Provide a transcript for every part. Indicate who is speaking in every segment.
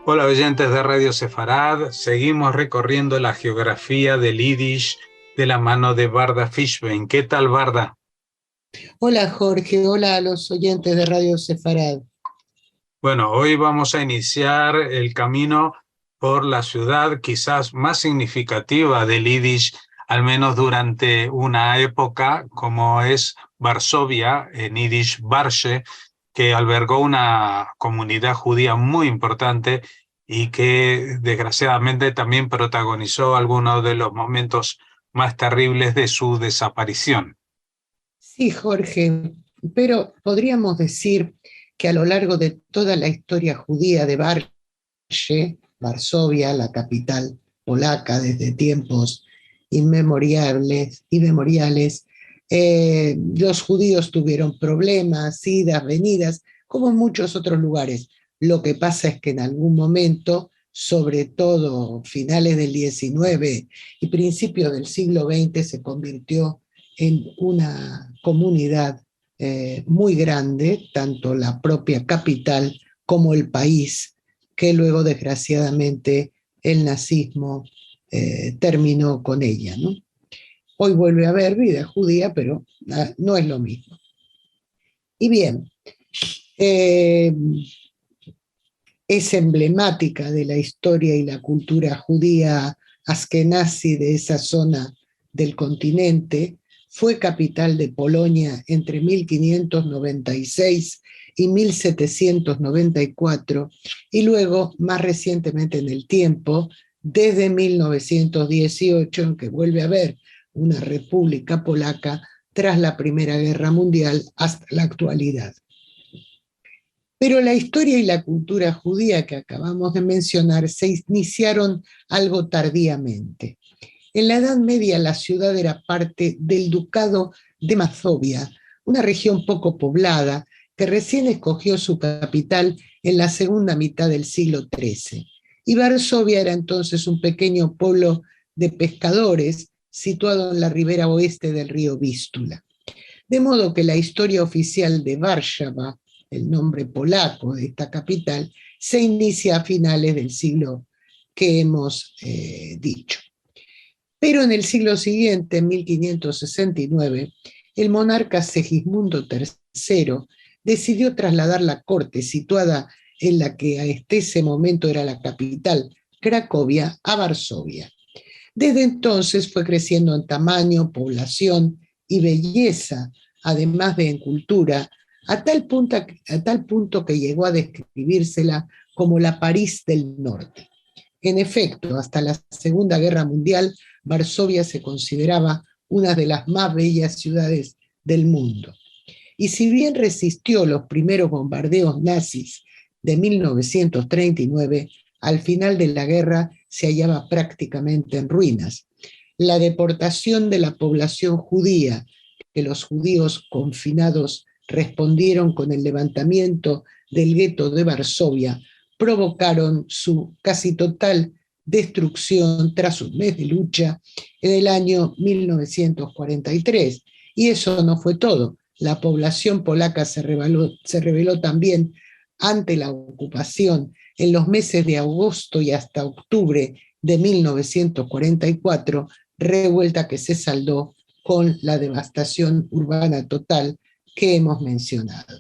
Speaker 1: Hola oyentes de Radio Sefarad, seguimos recorriendo la geografía del Yiddish de la mano de Varda Fishbein. ¿Qué tal, Varda?
Speaker 2: Hola Jorge, hola a los oyentes de Radio Sefarad.
Speaker 1: Bueno, hoy vamos a iniciar el camino por la ciudad quizás más significativa del Yiddish, al menos durante una época, como es Varsovia, en Yiddish Barshe, que albergó una comunidad judía muy importante y que desgraciadamente también protagonizó algunos de los momentos más terribles de su desaparición.
Speaker 2: Sí, Jorge, pero podríamos decir que a lo largo de toda la historia judía de Varsovia, la capital polaca desde tiempos inmemoriales, los judíos tuvieron problemas, idas, venidas, como en muchos otros lugares. Lo que pasa es que en algún momento, sobre todo finales del XIX y principios del siglo XX, se convirtió en una comunidad muy grande, tanto la propia capital como el país, que luego desgraciadamente el nazismo terminó con ella, ¿no? Hoy vuelve a haber vida judía, pero no es lo mismo. Y bien, eh, es emblemática de la historia y la cultura judía askenazi de esa zona del continente. Fue capital de Polonia entre 1596 y 1794 y luego, más recientemente en el tiempo, desde 1918, en que vuelve a haber una república polaca tras la Primera Guerra Mundial hasta la actualidad. Pero la historia y la cultura judía que acabamos de mencionar se iniciaron algo tardíamente. En la Edad Media la ciudad era parte del ducado de Mazovia, una región poco poblada que recién escogió su capital en la segunda mitad del siglo XIII. Y Varsovia era entonces un pequeño pueblo de pescadores situado en la ribera oeste del río Vístula. De modo que la historia oficial de Warszawa, el nombre polaco de esta capital, se inicia a finales del siglo que hemos dicho. Pero en el siglo siguiente, en 1569, el monarca Segismundo III decidió trasladar la corte situada en la que hasta ese momento era la capital, Cracovia, a Varsovia. Desde entonces fue creciendo en tamaño, población y belleza, además de en cultura, a tal punto que llegó a describírsela como la París del Norte. En efecto, hasta la Segunda Guerra Mundial, Varsovia se consideraba una de las más bellas ciudades del mundo. Y si bien resistió los primeros bombardeos nazis de 1939, al final de la guerra se hallaba prácticamente en ruinas. La deportación de la población judía, que los judíos confinados respondieron con el levantamiento del gueto de Varsovia, provocaron su casi total destrucción tras un mes de lucha en el año 1943. Y eso no fue todo. La población polaca se rebeló también ante la ocupación en los meses de agosto y hasta octubre de 1944, revuelta que se saldó con la devastación urbana total que hemos mencionado.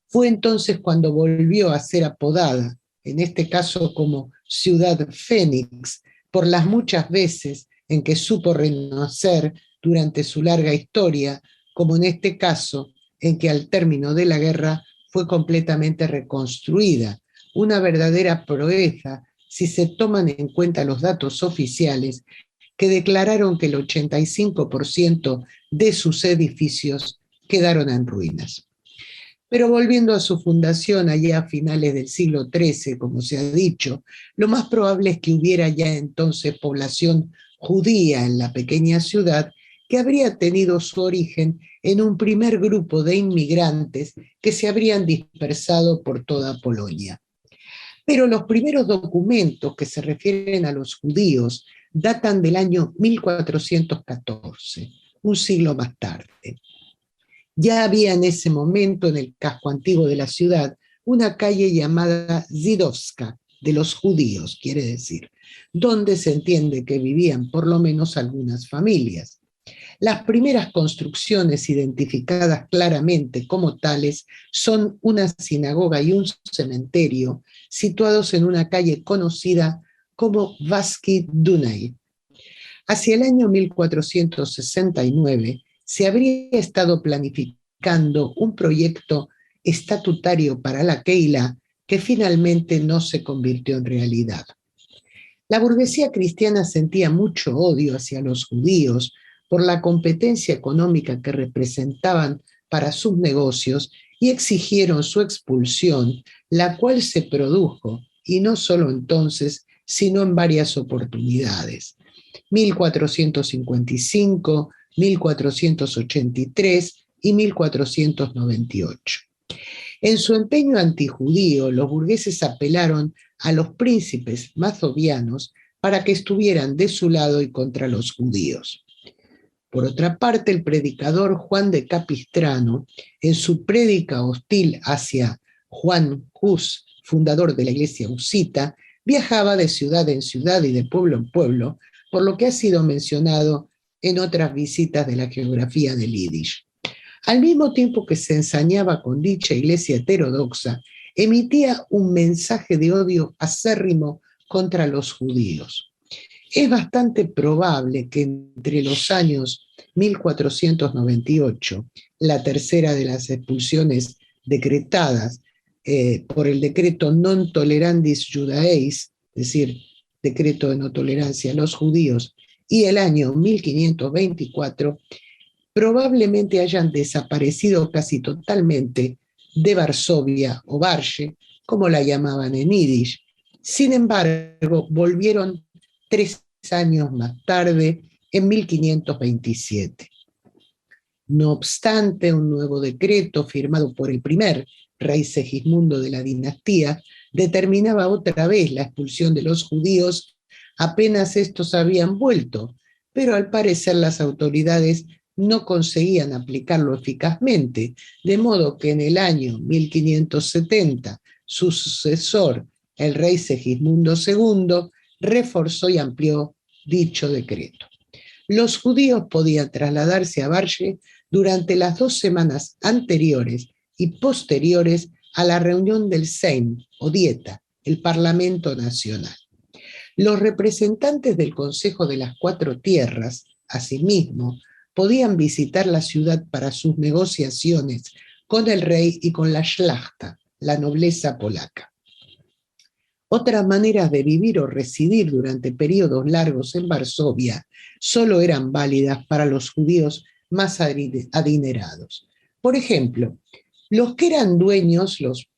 Speaker 2: Fue entonces cuando volvió a ser apodada, en este caso como Ciudad Fénix, por las muchas veces en que supo renacer durante su larga historia, como en este caso en que al término de la guerra fue completamente reconstruida, una verdadera proeza si se toman en cuenta los datos oficiales que declararon que el 85% de sus edificios quedaron en ruinas. Pero volviendo a su fundación allá a finales del siglo XIII, como se ha dicho, lo más probable es que hubiera ya entonces población judía en la pequeña ciudad que habría tenido su origen en un primer grupo de inmigrantes que se habrían dispersado por toda Polonia. Pero los primeros documentos que se refieren a los judíos datan del año 1414, un siglo más tarde. Ya había en ese momento en el casco antiguo de la ciudad una calle llamada Zidovska, de los judíos, quiere decir, donde se entiende que vivían por lo menos algunas familias. Las primeras construcciones identificadas claramente como tales son una sinagoga y un cementerio situados en una calle conocida como Vasky Dunay. Hacia el año 1469 se habría estado planificando un proyecto estatutario para la Keilah que finalmente no se convirtió en realidad. La burguesía cristiana sentía mucho odio hacia los judíos por la competencia económica que representaban para sus negocios y exigieron su expulsión, la cual se produjo, y no solo entonces, sino en varias oportunidades. 1455, 1483 y 1498. En su empeño antijudío, los burgueses apelaron a los príncipes mazovianos para que estuvieran de su lado y contra los judíos. Por otra parte, el predicador Juan de Capistrano, en su prédica hostil hacia Juan Hus, fundador de la iglesia husita, viajaba de ciudad en ciudad y de pueblo en pueblo, por lo que ha sido mencionado en otras visitas de la geografía del Yiddish. Al mismo tiempo que se ensañaba con dicha iglesia heterodoxa, emitía un mensaje de odio acérrimo contra los judíos. Es bastante probable que entre los años 1498, la tercera de las expulsiones decretadas por el decreto Non Tolerandis Judaeis, es decir, decreto de no tolerancia a los judíos, y el año 1524, probablemente hayan desaparecido casi totalmente de Varsovia o Varshe, como la llamaban en Yiddish. Sin embargo, volvieron 3 años más tarde, en 1527. No obstante, un nuevo decreto firmado por el primer rey Segismundo de la dinastía determinaba otra vez la expulsión de los judíos apenas estos habían vuelto, pero al parecer las autoridades no conseguían aplicarlo eficazmente, de modo que en el año 1570 su sucesor, el rey Segismundo II, reforzó y amplió dicho decreto. Los judíos podían trasladarse a Varshe durante las 2 semanas anteriores y posteriores a la reunión del Seim, o Dieta, el Parlamento Nacional. Los representantes del Consejo de las 4 Tierras, asimismo, podían visitar la ciudad para sus negociaciones con el rey y con la Shlachta, la nobleza polaca. Otras maneras de vivir o residir durante periodos largos en Varsovia solo eran válidas para los judíos más adinerados. Por ejemplo, los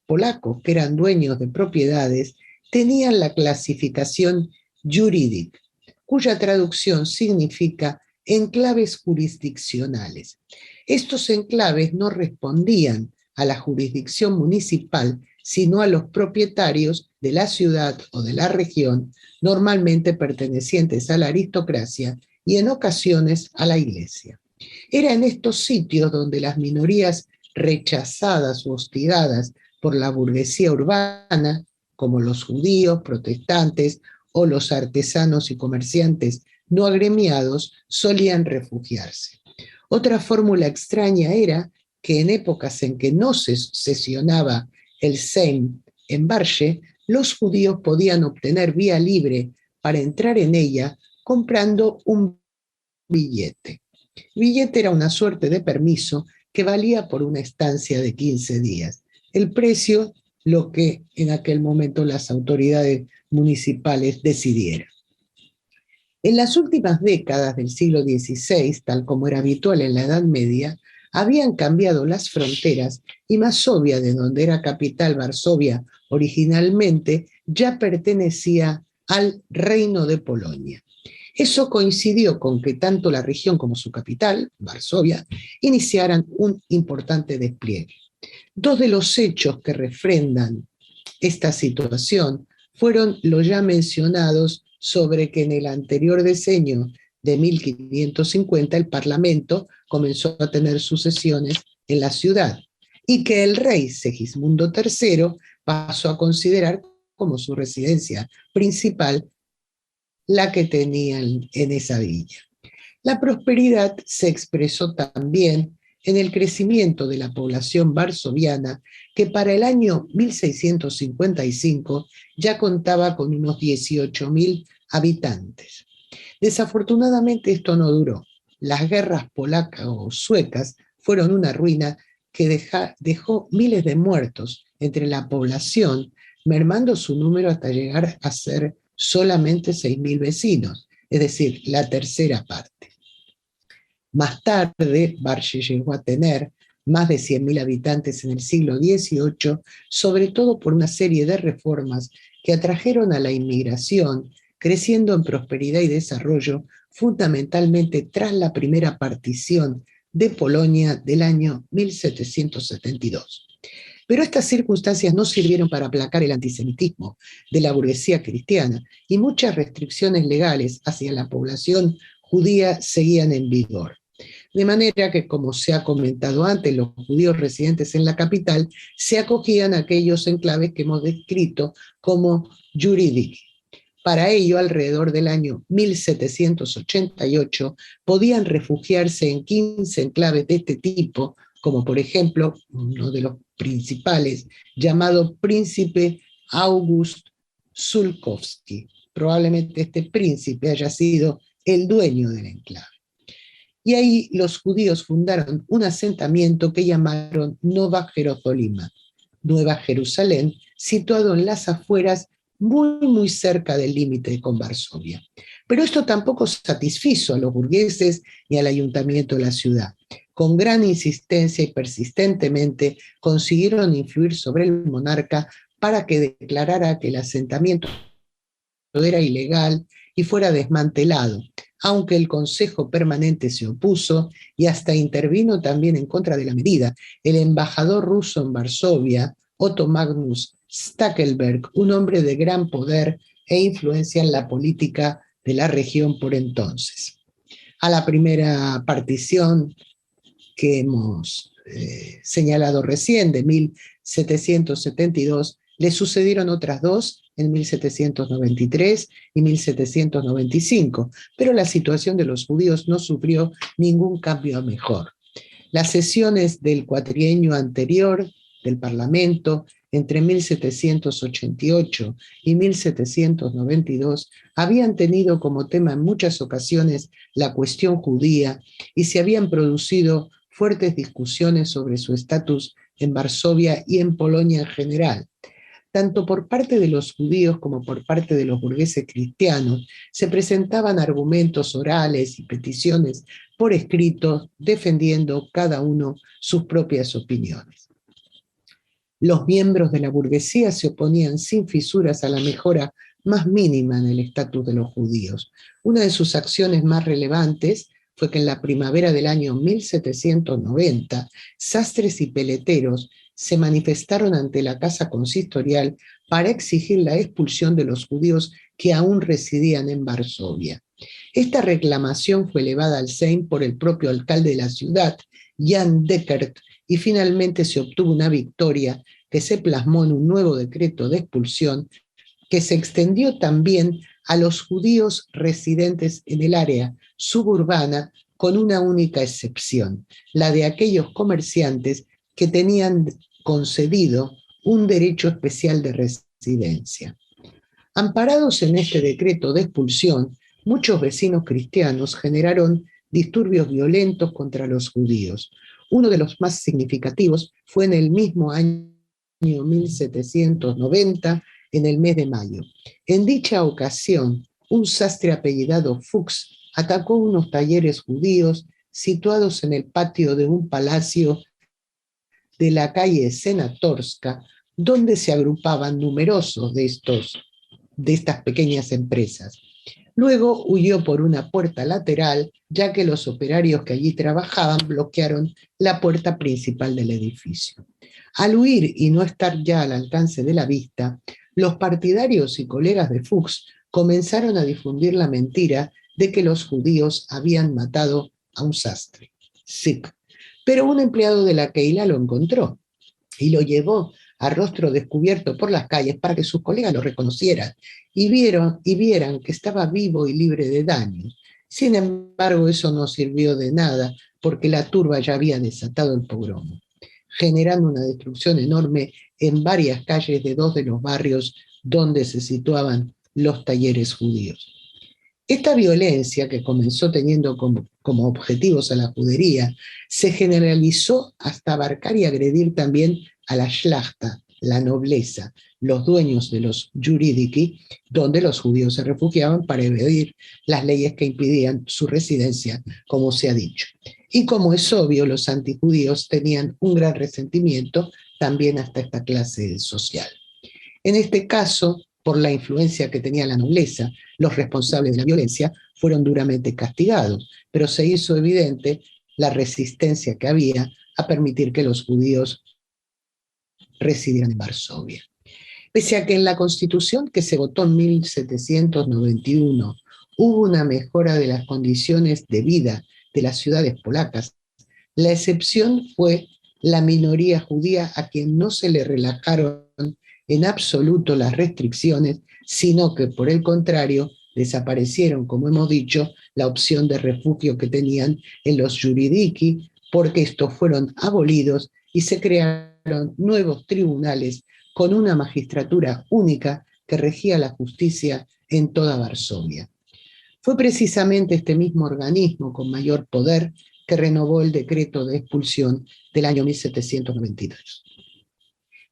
Speaker 2: polacos que eran dueños de propiedades, tenían la clasificación jurídica, cuya traducción significa enclaves jurisdiccionales. Estos enclaves no respondían a la jurisdicción municipal, sino a los propietarios de la ciudad o de la región, normalmente pertenecientes a la aristocracia y en ocasiones a la iglesia. Era en estos sitios donde las minorías rechazadas o hostigadas por la burguesía urbana, como los judíos, protestantes o los artesanos y comerciantes no agremiados, solían refugiarse. Otra fórmula extraña era que en épocas en que no se sesionaba el Seim en Varshe, los judíos podían obtener vía libre para entrar en ella comprando un billete. El billete era una suerte de permiso que valía por una estancia de 15 días. El precio, lo que en aquel momento las autoridades municipales decidieran. En las últimas décadas del siglo XVI, tal como era habitual en la Edad Media, habían cambiado las fronteras y Masovia, de donde era capital Varsovia originalmente, ya pertenecía al Reino de Polonia. Eso coincidió con que tanto la región como su capital, Varsovia, iniciaran un importante despliegue. 2 de los hechos que refrendan esta situación fueron los ya mencionados sobre que en el anterior decenio de 1550 el Parlamento comenzó a tener sus sesiones en la ciudad. y que el rey Segismundo III pasó a considerar como su residencia principal la que tenían en esa villa. La prosperidad se expresó también en el crecimiento de la población varsoviana, que para el año 1655 ya contaba con unos 18.000 habitantes. Desafortunadamente esto no duró. Las guerras polacas o suecas fueron una ruina que dejó miles de muertos entre la población, mermando su número hasta llegar a ser solamente 6.000 vecinos, es decir, la tercera parte. Más tarde, Barche llegó a tener más de 100.000 habitantes en el siglo XVIII, sobre todo por una serie de reformas que atrajeron a la inmigración, creciendo en prosperidad y desarrollo, fundamentalmente tras la primera partición de Polonia del año 1772. Pero estas circunstancias no sirvieron para aplacar el antisemitismo de la burguesía cristiana y muchas restricciones legales hacia la población judía seguían en vigor. De manera que, como se ha comentado antes, los judíos residentes en la capital se acogían a aquellos enclaves que hemos descrito como jurídicos. Para ello, alrededor del año 1788, podían refugiarse en 15 enclaves de este tipo, como por ejemplo uno de los principales, llamado Príncipe August Sulkowski. Probablemente este príncipe haya sido el dueño del enclave. Y ahí los judíos fundaron un asentamiento que llamaron Nova Jerozolima, Nueva Jerusalén, situado en las afueras muy cerca del límite con Varsovia. Pero esto tampoco satisfizo a los burgueses ni al ayuntamiento de la ciudad. Con gran insistencia y persistentemente consiguieron influir sobre el monarca para que declarara que el asentamiento era ilegal y fuera desmantelado, aunque el Consejo Permanente se opuso y hasta intervino también en contra de la medida. El embajador ruso en Varsovia, Otto Magnus Stackelberg, un hombre de gran poder e influencia en la política de la región por entonces. A la primera partición que hemos señalado recién, de 1772, le sucedieron otras dos en 1793 y 1795, pero la situación de los judíos no sufrió ningún cambio a mejor. Las sesiones del cuatrienio anterior del Parlamento, entre 1788 y 1792, habían tenido como tema en muchas ocasiones la cuestión judía y se habían producido fuertes discusiones sobre su estatus en Varsovia y en Polonia en general. Tanto por parte de los judíos como por parte de los burgueses cristianos, se presentaban argumentos orales y peticiones por escrito defendiendo cada uno sus propias opiniones. Los miembros de la burguesía se oponían sin fisuras a la mejora más mínima en el estatus de los judíos. Una de sus acciones más relevantes fue que en la primavera del año 1790, sastres y peleteros se manifestaron ante la Casa Consistorial para exigir la expulsión de los judíos que aún residían en Varsovia. Esta reclamación fue elevada al Sejm por el propio alcalde de la ciudad, Jan Deckert, y finalmente se obtuvo una victoria que se plasmó en un nuevo decreto de expulsión que se extendió también a los judíos residentes en el área suburbana, con una única excepción, la de aquellos comerciantes que tenían concedido un derecho especial de residencia. Amparados en este decreto de expulsión, muchos vecinos cristianos generaron disturbios violentos contra los judíos. Uno de los más significativos fue en el mismo año 1790, en el mes de mayo. En dicha ocasión, un sastre apellidado Fuchs atacó unos talleres judíos situados en el patio de un palacio de la calle Senatorska, donde se agrupaban numerosos de estas pequeñas empresas. Luego huyó por una puerta lateral, ya que los operarios que allí trabajaban bloquearon la puerta principal del edificio. Al huir y no estar ya al alcance de la vista, los partidarios y colegas de Fuchs comenzaron a difundir la mentira de que los judíos habían matado a un sastre, Sick. Pero un empleado de la Keilah lo encontró y lo llevó a rostro descubierto por las calles para que sus colegas lo reconocieran y vieran que estaba vivo y libre de daños. Sin embargo, eso no sirvió de nada porque la turba ya había desatado el pogromo, generando una destrucción enorme en varias calles de dos de los barrios donde se situaban los talleres judíos. Esta violencia, que comenzó teniendo como objetivos a la judería, se generalizó hasta abarcar y agredir también a la shlachta, la nobleza, los dueños de los yuridiki, donde los judíos se refugiaban para evadir las leyes que impidían su residencia, como se ha dicho. Y como es obvio, los antijudíos tenían un gran resentimiento también hasta esta clase social. En este caso, por la influencia que tenía la nobleza, los responsables de la violencia fueron duramente castigados, pero se hizo evidente la resistencia que había a permitir que los judíos residieran en Varsovia. Pese a que en la Constitución que se votó en 1791 hubo una mejora de las condiciones de vida de las ciudades polacas, la excepción fue la minoría judía a quien no se le relajaron en absoluto las restricciones, sino que por el contrario desaparecieron, como hemos dicho, la opción de refugio que tenían en los yuridiki, porque estos fueron abolidos y se crearon nuevos tribunales con una magistratura única que regía la justicia en toda Varsovia. Fue precisamente este mismo organismo con mayor poder que renovó el decreto de expulsión del año 1792.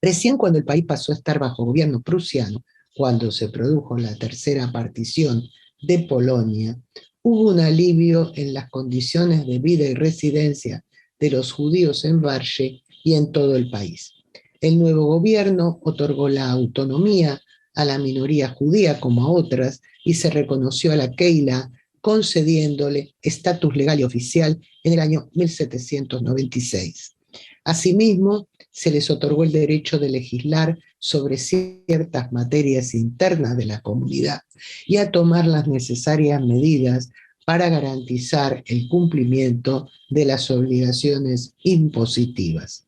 Speaker 2: Recién cuando el país pasó a estar bajo gobierno prusiano, cuando se produjo la tercera partición de Polonia, hubo un alivio en las condiciones de vida y residencia de los judíos en Varsovia y en todo el país. El nuevo gobierno otorgó la autonomía a la minoría judía como a otras y se reconoció a la Keilah concediéndole estatus legal y oficial en el año 1796. Asimismo, se les otorgó el derecho de legislar sobre ciertas materias internas de la comunidad y a tomar las necesarias medidas para garantizar el cumplimiento de las obligaciones impositivas.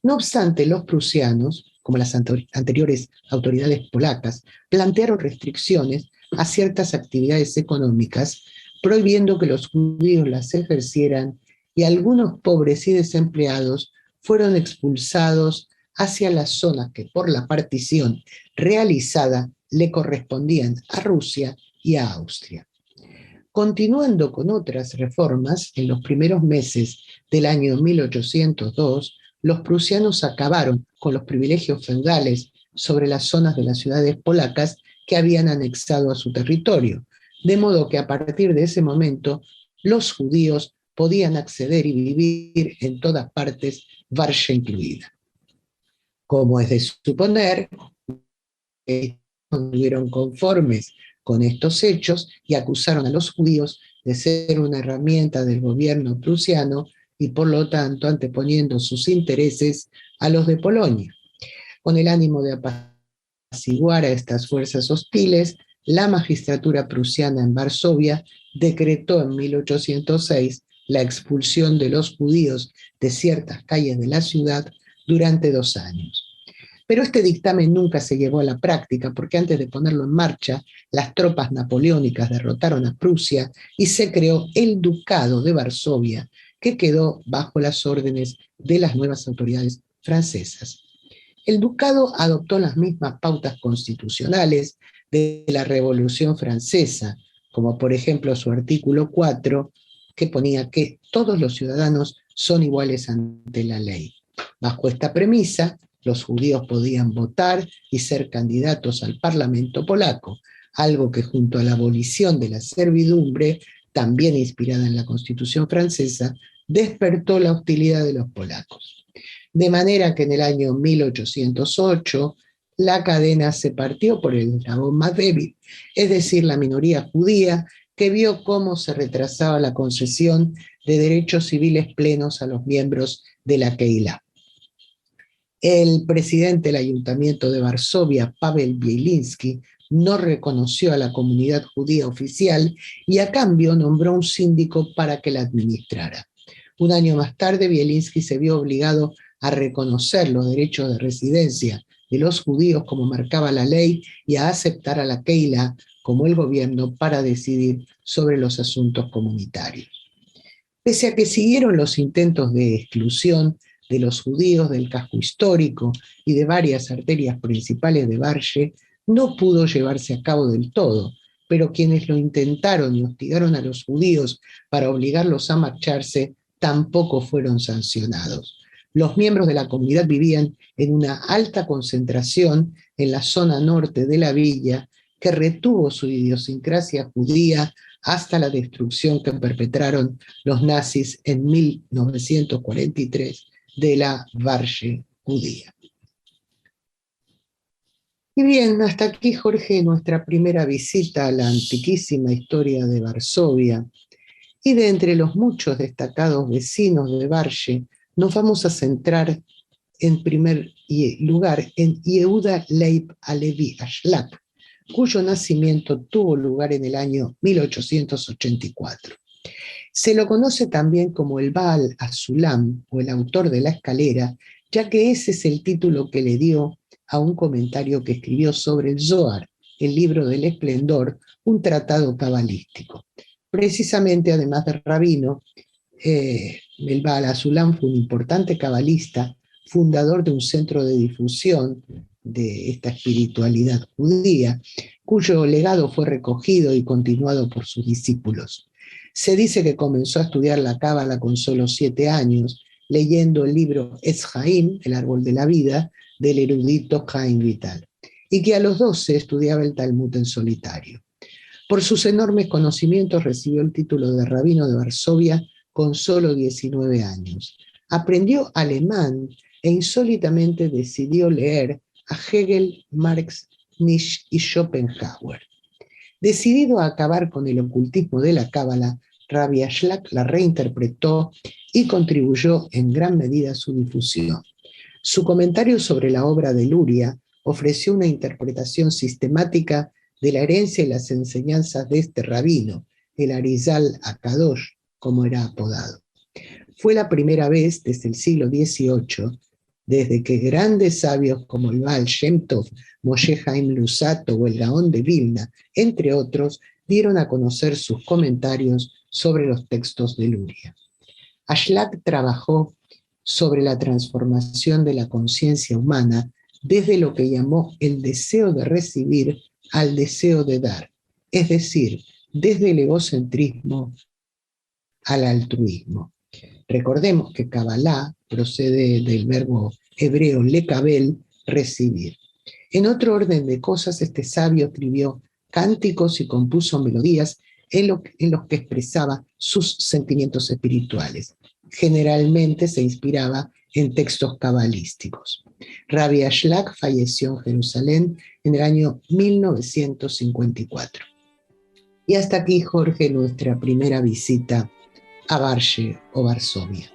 Speaker 2: No obstante, los prusianos, como las anteriores autoridades polacas, plantearon restricciones a ciertas actividades económicas, prohibiendo que los judíos las ejercieran, y algunos pobres y desempleados fueron expulsados hacia las zonas que por la partición realizada le correspondían a Rusia y a Austria. Continuando con otras reformas, en los primeros meses del año 1802, los prusianos acabaron con los privilegios feudales sobre las zonas de las ciudades polacas que habían anexado a su territorio, de modo que a partir de ese momento los judíos podían acceder y vivir en todas partes, Varsovia incluida. Como es de suponer, estuvieron conformes con estos hechos y acusaron a los judíos de ser una herramienta del gobierno prusiano y por lo tanto anteponiendo sus intereses a los de Polonia. Con el ánimo de apaciguar a estas fuerzas hostiles, la magistratura prusiana en Varsovia decretó en 1806 la expulsión de los judíos de ciertas calles de la ciudad durante 2 años. Pero este dictamen nunca se llevó a la práctica porque antes de ponerlo en marcha, las tropas napoleónicas derrotaron a Prusia y se creó el Ducado de Varsovia, que quedó bajo las órdenes de las nuevas autoridades francesas. El ducado adoptó las mismas pautas constitucionales de la Revolución Francesa, como por ejemplo su artículo 4, que ponía que todos los ciudadanos son iguales ante la ley. Bajo esta premisa, los judíos podían votar y ser candidatos al Parlamento polaco, algo que junto a la abolición de la servidumbre, también inspirada en la Constitución francesa, despertó la hostilidad de los polacos. De manera que en el año 1808 la cadena se partió por el eslabón más débil, es decir, la minoría judía, que vio cómo se retrasaba la concesión de derechos civiles plenos a los miembros de la Keilah. El presidente del Ayuntamiento de Varsovia, Pavel Bielinski, no reconoció a la comunidad judía oficial y a cambio nombró un síndico para que la administrara. Un año más tarde, Bielinski se vio obligado a reconocer los derechos de residencia de los judíos como marcaba la ley y a aceptar a la Keilah como el gobierno para decidir sobre los asuntos comunitarios. Pese a que siguieron los intentos de exclusión de los judíos del casco histórico y de varias arterias principales de Varshe, no pudo llevarse a cabo del todo, pero quienes lo intentaron y hostigaron a los judíos para obligarlos a marcharse tampoco fueron sancionados. Los miembros de la comunidad vivían en una alta concentración en la zona norte de la villa, que retuvo su idiosincrasia judía hasta la destrucción que perpetraron los nazis en 1943 de la Varshe judía. Y bien, hasta aquí, Jorge, nuestra primera visita a la antiquísima historia de Varsovia. Y de entre los muchos destacados vecinos de Varshe, nos vamos a centrar en primer lugar en Yehuda Leib Alevi Ashlag, cuyo nacimiento tuvo lugar en el año 1884. Se lo conoce también como el Baal Hasulam, o el autor de la escalera, ya que ese es el título que le dio a un comentario que escribió sobre el Zohar, el libro del esplendor, un tratado cabalístico. Precisamente, además de rabino, el Baal Hasulam fue un importante cabalista, fundador de un centro de difusión de esta espiritualidad judía, cuyo legado fue recogido y continuado por sus discípulos. Se dice que comenzó a estudiar la Cábala con solo 7 años, leyendo el libro Etz Haim, el árbol de la vida, del erudito Chaim Vital, y que a los 12 estudiaba el Talmud en solitario. Por sus enormes conocimientos recibió el título de rabino de Varsovia con solo 19 años. Aprendió alemán e insólitamente decidió leer a Hegel, Marx, Nietzsche y Schopenhauer. Decidido a acabar con el ocultismo de la Cábala, Rabbi Ashlag la reinterpretó y contribuyó en gran medida a su difusión. Su comentario sobre la obra de Luria ofreció una interpretación sistemática de la herencia y las enseñanzas de este rabino, el Arizal Akadosh, como era apodado. Fue la primera vez desde el siglo XVIII, desde que grandes sabios como el Baal Shem Tov, Moshe Haim Luzzatto o el Gaón de Vilna, entre otros, dieron a conocer sus comentarios sobre los textos de Luria. Ashlag trabajó sobre la transformación de la conciencia humana desde lo que llamó el deseo de recibir al deseo de dar, es decir, desde el egocentrismo al altruismo. Recordemos que Kabbalah procede del verbo hebreo lekabel, recibir. En otro orden de cosas, este sabio escribió cánticos y compuso melodías en los que expresaba sus sentimientos espirituales. Generalmente se inspiraba en textos cabalísticos. Rabbi Ashlag falleció en Jerusalén en el año 1954. Y hasta aquí, Jorge, nuestra primera visita a Varshe o Varsovia.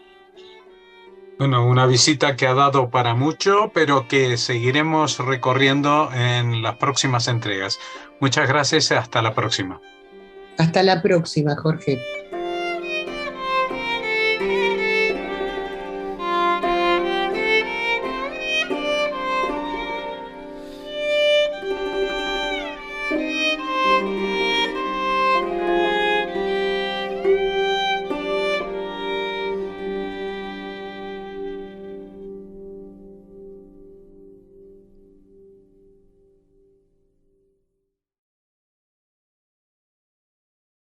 Speaker 1: Bueno, una visita que ha dado para mucho, pero que seguiremos recorriendo en las próximas entregas. Muchas gracias y hasta la próxima.
Speaker 2: Hasta la próxima, Jorge.